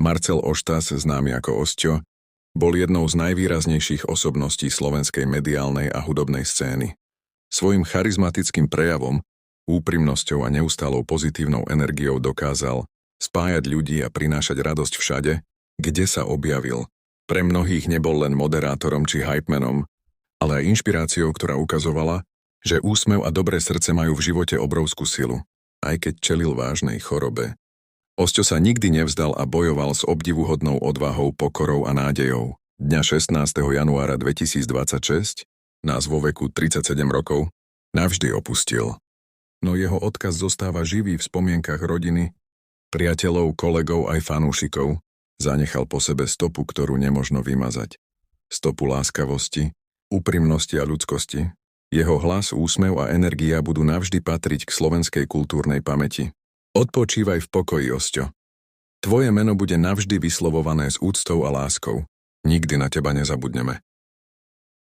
Marcel Oštás, známy ako Osťo, bol jednou z najvýraznejších osobností slovenskej mediálnej a hudobnej scény. Svojím charizmatickým prejavom, úprimnosťou a neustálou pozitívnou energiou dokázal spájať ľudí a prinášať radosť všade, kde sa objavil. Pre mnohých nebol len moderátorom či hypemanom, ale aj inšpiráciou, ktorá ukazovala, že úsmev a dobré srdce majú v živote obrovskú silu, aj keď čelil vážnej chorobe. Osťo sa nikdy nevzdal a bojoval s obdivuhodnou odvahou, pokorou a nádejou. Dňa 16. januára 2026 nás vo veku 37 rokov navždy opustil. No jeho odkaz zostáva živý v spomienkach rodiny, priateľov, kolegov aj fanúšikov. Zanechal po sebe stopu, ktorú nemožno vymazať. Stopu láskavosti, úprimnosti a ľudskosti. Jeho hlas, úsmev a energia budú navždy patriť k slovenskej kultúrnej pamäti. Odpočívaj v pokoji, Osťo. Tvoje meno bude navždy vyslovované s úctou a láskou. Nikdy na teba nezabudneme.